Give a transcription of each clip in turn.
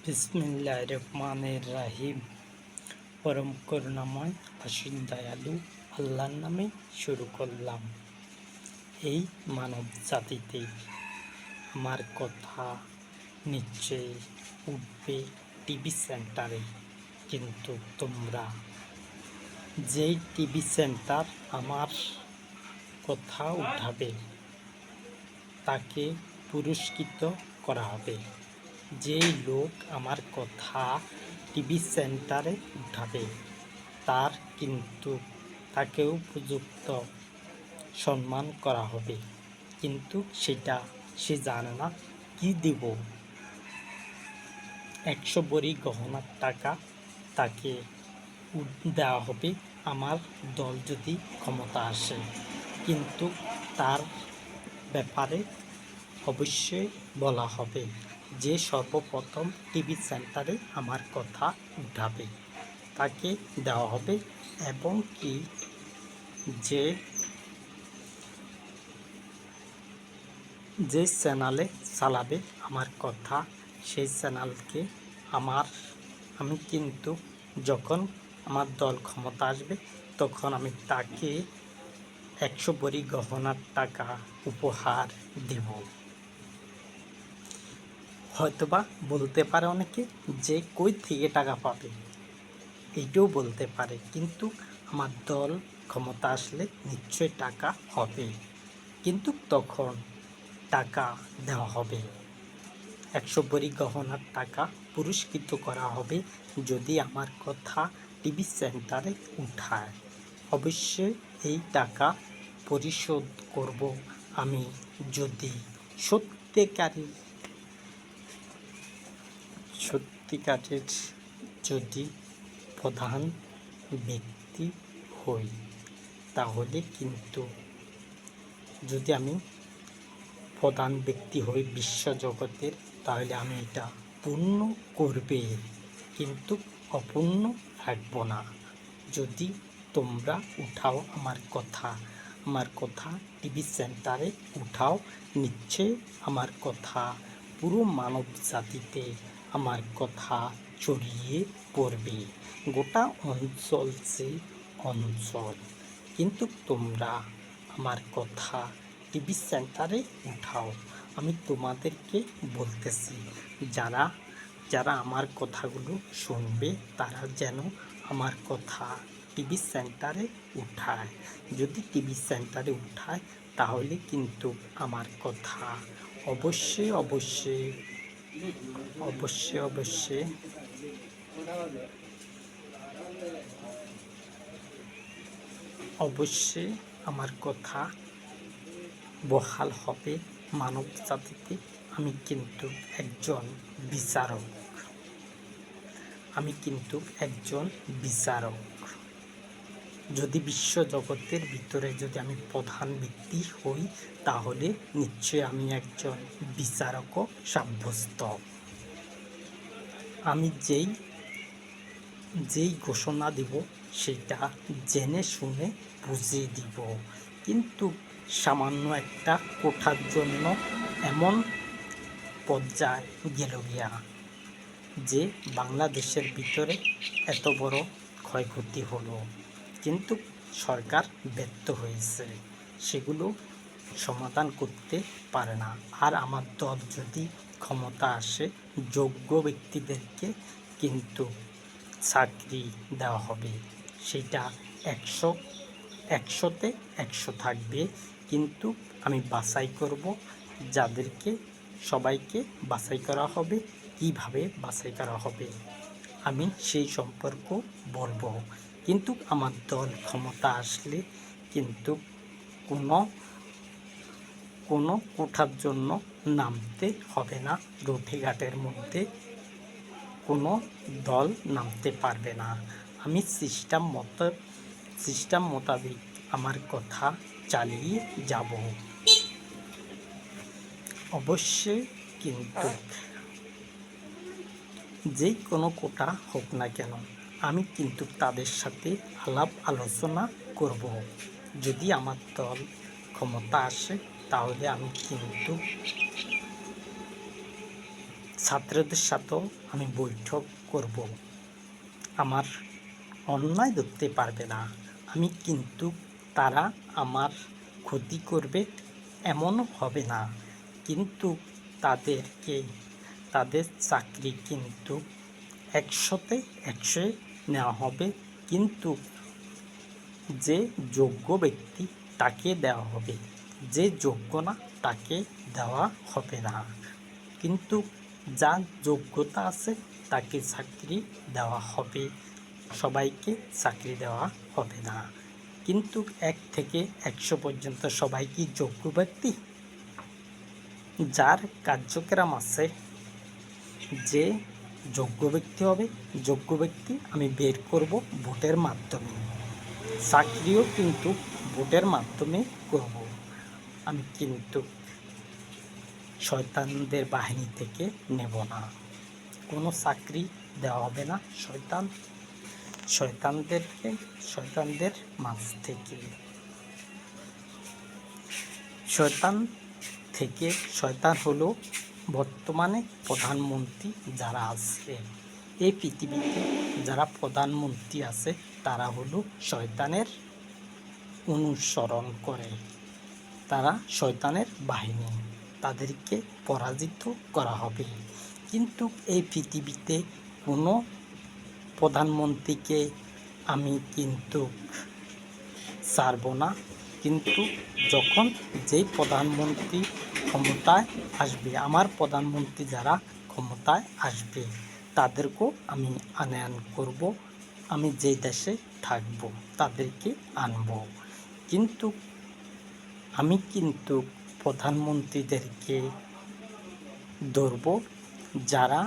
বিসমিল্লাহির রহমানির রহিম। পরম করুণাময় অসীম দয়ালু আল্লাহর নামে শুরু করলাম। এই মানব জাতিতে আমার কথা নিশ্চয়ই উঠবে টিভি সেন্টারে, কিন্তু তোমরা যেই টিভি সেন্টার আমার কথা উঠাবে তাকে পুরস্কৃত করা হবে। যেই লোক আমার কথা টিভি সেন্টারে উঠাবে তাকেও উপযুক্ত সম্মান করা হবে, কিন্তু সেটা সে জানে না। কি দিব? 100 ভরি গহনার টাকা তাকে দেওয়া হবে আমার দল যদি ক্ষমতা আসে, কিন্তু তার ব্যাপারে অবশ্যই বলা হবে যে সর্বপ্রথম টিভি সেন্টারে আমার কথা উঠাবে তাকে দেওয়া হবে, এবং কি যে চ্যানেলে চালাবে আমার কথা সেই চ্যানেলকে আমি কিন্তু যখন আমার দল ক্ষমতা আসবে তখন আমি তাকে 100 ভরি গহনার টাকা উপহার দেব। হয়তোবা বলতে পারে অনেকে যে কই থেকে টাকা পাবে, এইটাও বলতে পারে, কিন্তু আমার দল ক্ষমতা আসলে নিশ্চয়ই টাকা হবে, কিন্তু তখন টাকা দেওয়া হবে। 100 ভরি গহনার টাকা পুরস্কৃত করা হবে যদি আমার কথা টিভি সেন্টারে উঠায়। অবশ্যই এই টাকা পরিশোধ করব আমি যদি সত্যিকারের যদি প্রধান ব্যক্তি হই, তাহলে কিন্তু যদি আমি প্রধান ব্যক্তি হই বিশ্বজগতের, তাহলে আমি এটা পূর্ণ করবে, কিন্তু অপূর্ণ রাখব না। যদি তোমরা উঠাও আমার কথা টিভি সেন্টারে উঠাও, নিশ্চয়ই আমার কথা পুরো মানব জাতিতে আমার কথা ছড়িয়ে পড়বে, গোটা অঞ্চল যে অঞ্চল। কিন্তু তোমরা আমার কথা টিভি সেন্টারে উঠাও। আমি তোমাদেরকে বলতেছি, যারা আমার কথাগুলো শুনবে তারা যেন আমার কথা টিভি সেন্টারে উঠায়। যদি টিভি সেন্টারে উঠায় তাহলে কিন্তু আমার কথা অবশ্যই আমার কথা বহাল হবে মানব জাতিতে। আমি কিন্তু একজন বিচারক। যদি বিশ্বজগতের ভিতরে যদি আমি প্রধান ব্যক্তি হই, তাহলে নিশ্চয়ই আমি একজন বিচারকও সাব্যস্ত। আমি যেই ঘোষণা দিব সেটা জেনে শুনে বুঝে দিব, কিন্তু সামান্য একটা কোঠার জন্য এমন পর্যায়ে গেল গিয়া যে বাংলাদেশের ভিতরে এত বড় ক্ষয়ক্ষতি হলো, কিন্তু সরকার ব্যর্থ হয়েছে, সেগুলো সমাধান করতে পারে না। আর আমার দল যদি ক্ষমতা আসে, যোগ্য ব্যক্তিদেরকে কিন্তু চাকরি দেওয়া হবে, সেটা 100তে 100 থাকবে, কিন্তু আমি বাছাই করব সবাইকে বাছাই করা হবে। কিভাবে বাছাই করা হবে আমি সেই সম্পর্ক বলবো, কিন্তু আমার দল ক্ষমতা আসলে কিন্তু কোনো কোঠার জন্য নামতে হবে না। রোডে ঘাটের মধ্যে কোনো দল নামতে পারবে না। আমি সিস্টেম মোতাবেক আমার কথা চালিয়ে যাব। অবশ্যই কিন্তু যে কোনো কোটা হোক না কেন, আমি কিন্তু তাদের সাথে আলাপ আলোচনা করব। যদি আমার দল ক্ষমতা আসে তাহলে আমি কিন্তু ছাত্রদের সাথেও আমি বৈঠক করব। আমার অন্যায় ধরতে পারবে না, আমি কিন্তু তারা আমার ক্ষতি করবে এমনও হবে না, কিন্তু তাদের চাকরি কিন্তু 100তে 100 নেওয়া হবে, কিন্তু যে যোগ্য ব্যক্তি তাকে দেওয়া হবে, যে যোগ্য না তাকে দেওয়া হবে না। কিন্তু যার যোগ্যতা আছে তাকে চাকরি দেওয়া হবে, সবাইকে চাকরি দেওয়া হবে না। কিন্তু 1 থেকে 100 পর্যন্ত সবাই কি যোগ্য ব্যক্তি? যার কার্যক্রম আছে, যে যোগ্য ব্যক্তি হবে, যোগ্য ব্যক্তি আমি বের করব ভোটের মাধ্যমে। চাকরিও কিন্তু ভোটের মাধ্যমে করব। আমি কিন্তু শয়তানদের বাহিনী থেকে নেব না, কোনো চাকরি দেওয়া হবে না শয়তানদের মাঝ থেকে। শয়তান হলো বর্তমানে প্রধানমন্ত্রী যারা আছে, এই পৃথিবীতে যারা প্রধানমন্ত্রী আছে তারা হলো শয়তানের অনুসরণ করে, তারা শয়তানের বাহিনী, তাদেরকে পরাজিত করা হবে। কিন্তু এই পৃথিবীতে কোনো প্রধানমন্ত্রীকে আমি কিন্তু ছাড়ব না, কিন্তু যখন যেই প্রধানমন্ত্রী ক্ষমতায় আসবে, আমার প্রধানমন্ত্রী যারা ক্ষমতায় আসবে তাদেরকেও আমি আনয়ন করব, আমি যেই দেশে থাকব তাদেরকে আনব। কিন্তু আমি কিন্তু প্রধানমন্ত্রীদেরকে ধরব যারা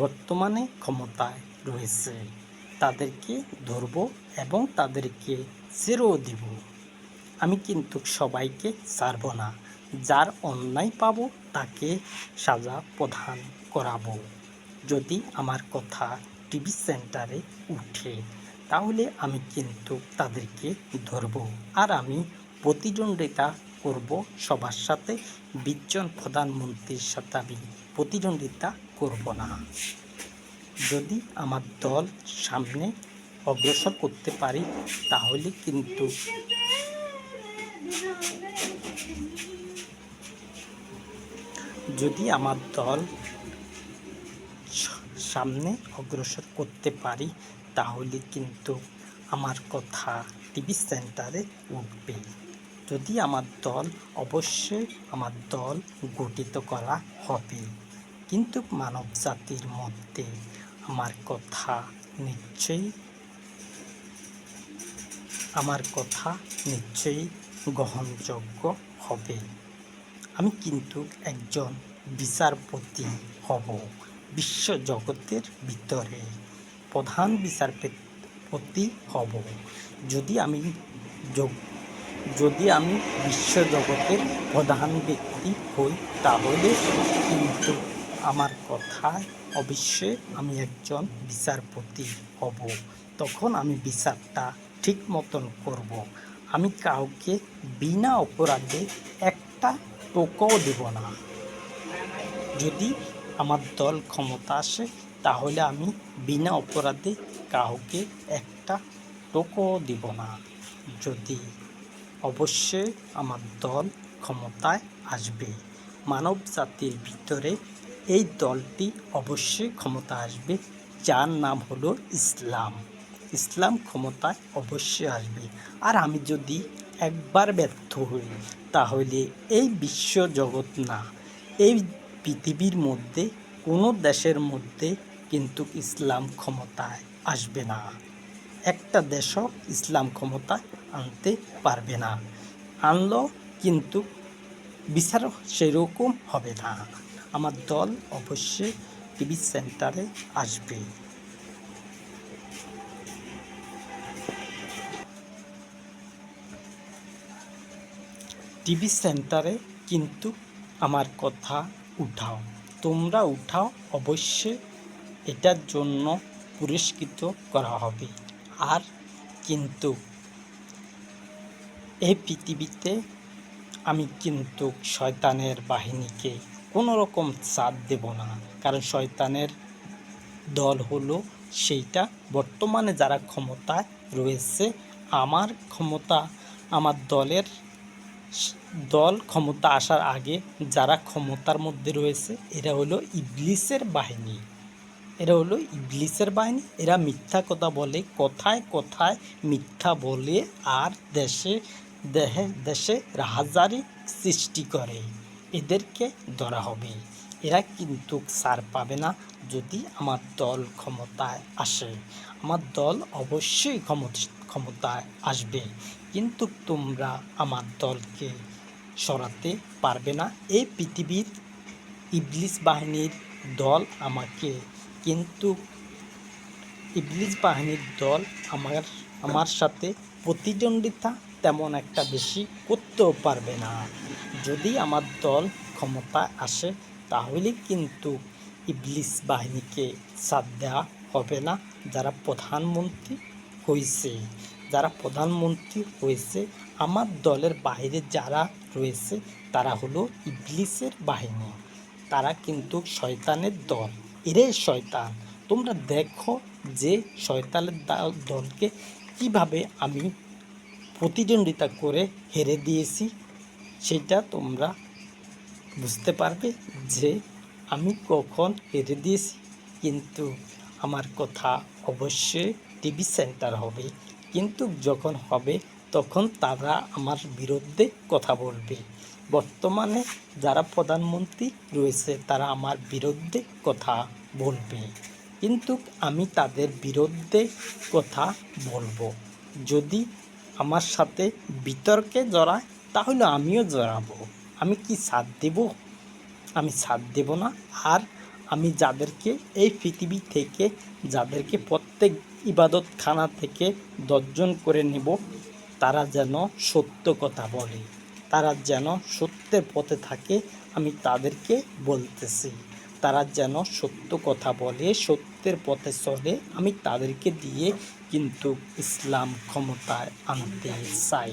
বর্তমানে ক্ষমতায় রয়েছে, তাদেরকে ধরব এবং তাদেরকে ছেড়েও দিব। আমি কিন্তু সবাইকে ছাড়ব না, যার অন্যায় পাবো তাকে সাজা প্রদান করাবো। যদি আমার কথা টিভি সেন্টারে উঠে তাহলে আমি কিন্তু তাদেরকে ধরব, আর আমি প্রতিদ্বন্দ্বিতা করব সবার সাথে। 20 জন প্রধানমন্ত্রীর সাথে আমি প্রতিদ্বন্দ্বিতা করব না। যদি আমার দল সামনে অগ্রসর করতে পারি তাহলে কিন্তু যদি আমার দল সামনে অগ্রসর করতে পারি তাহলে কিন্তু আমার কথা টিভি সেন্টারে উঠবে। যদি অবশ্যই আমার দল গঠিত করা হবে, কিন্তু মানব জাতির মধ্যে আমার কথা নিশ্চয়ই গ্রহণযোগ্য হবে। আমি কিন্তু একজন বিচারপতি হব, বিশ্বজগতের ভিতরে প্রধান বিচারপতি হব। যদি আমি বিশ্বজগতের প্রধান ব্যক্তি হই তাহলে কিন্তু আমার কথায় অবশ্যই আমি একজন বিচারপতি হব। তখন আমি বিচারটা ঠিক মতন করব। আমি কাউকে বিনা অপরাধে একটা টোকাও দেব না। যদি আমার দল ক্ষমতা আসে তাহলে আমি বিনা অপরাধে কাউকে একটা টোকাও দেব না। যদি অবশ্যই আমার দল ক্ষমতায় আসবে, মানব জাতির ভিতরে এই দলটি অবশ্যই ক্ষমতা আসবে, যার নাম হলো ইসলাম ক্ষমতায় অবশ্যই আসবে। আর আমি যদি একবার ব্যর্থ হই তাহলে এই বিশ্বজগৎ না, এই পৃথিবীর মধ্যে কোনো দেশের মধ্যে কিন্তু ইসলাম ক্ষমতায় আসবে না। একটা দেশও ইসলাম ক্ষমতায় আনতে পারবে না, আনলেও কিন্তু বিচার সেরকম হবে না। আমার দল অবশ্যই টিভি সেন্টারে আসবে। টিভি সেন্টারে কিন্তু আমার কথা উঠাও, তোমরা উঠাও, অবশ্যই এটার জন্য পুরস্কৃত করা হবে। আর কিন্তু এই পৃথিবীতে আমি কিন্তু শয়তানের বাহিনীকে কোনো রকম সাথ দেব না, কারণ শয়তানের দল হলো সেইটা। বর্তমানে যারা ক্ষমতায় রয়েছে, আমার দল ক্ষমতা আসার আগে যারা ক্ষমতার মধ্যে রয়েছে, এরা হলো ইবলিসের বাহিনী। এরা মিথ্যা কথা বলে, কথায় কথায় মিথ্যা বলে, আর দেশে রাহাজারি সৃষ্টি করে। এদেরকে ধরা হবে। এরা কিন্তু ছাড় পাবে না যদি আমার দল ক্ষমতায় আসে। আমার দল অবশ্যই ক্ষমতায় আসবে, কিন্তু তোমরা আমার দলকে সরাতে পারবে না। এই পৃথিবীর ইবলিস বাহিনীর দল আমাকে, কিন্তু ইবলিস বাহিনীর দল আমার সাথে প্রতিদ্বন্দ্বিতা তেমন একটা বেশি করতেও পারবে না। যদি আমার দল ক্ষমতায় আসে, তাহলে কিন্তু ইবলিস বাহিনীকে সাথ দেওয়া হবে না। যারা প্রধানমন্ত্রী হয়েছে, আমার দলের বাইরে যারা রয়েছে, তারা হলো ইবলিসের বাহিনী। তারা কিন্তু শয়তানের দল। এরাই শয়তান। তোমরা দেখো যে শয়তানের দলকে কিভাবে আমি প্রতিদ্বন্দ্বিতা করে হেরে দিয়েছি। সেটা তোমরা বুঝতে পারবে যে আমি কখন হেরে দিয়েছি। কিন্তু আমার কথা অবশ্যই টিভি সেন্টার হবে, কিন্তু যখন হবে তখন তারা আমার বিরুদ্ধে কথা বলবে। বর্তমানে যারা প্রধানমন্ত্রী রয়েছে, তারা আমার বিরুদ্ধে কথা বলবে, কিন্তু আমি তাদের বিরুদ্ধে কথা বলবো। যদি আমার সাথে বিতর্কে জড়ায়, তাহলে আমিও জড়াবো। আমি কি সাথ দেব? আমি সাথ দেব না। আর আমি এই পৃথিবী থেকে যাদেরকে প্রত্যেক ইবাদতখানা থেকে 10 জন করে নেব, তারা যেন সত্য কথা বলে, তারা যেন সত্যের পথে থাকে। আমি তাদেরকে বলতেছি, তারা যেন সত্য কথা বলে, সত্যের পথে চলে। আমি তাদেরকে দিয়ে কিন্তু ইসলাম ক্ষমতায় আনতে চাই।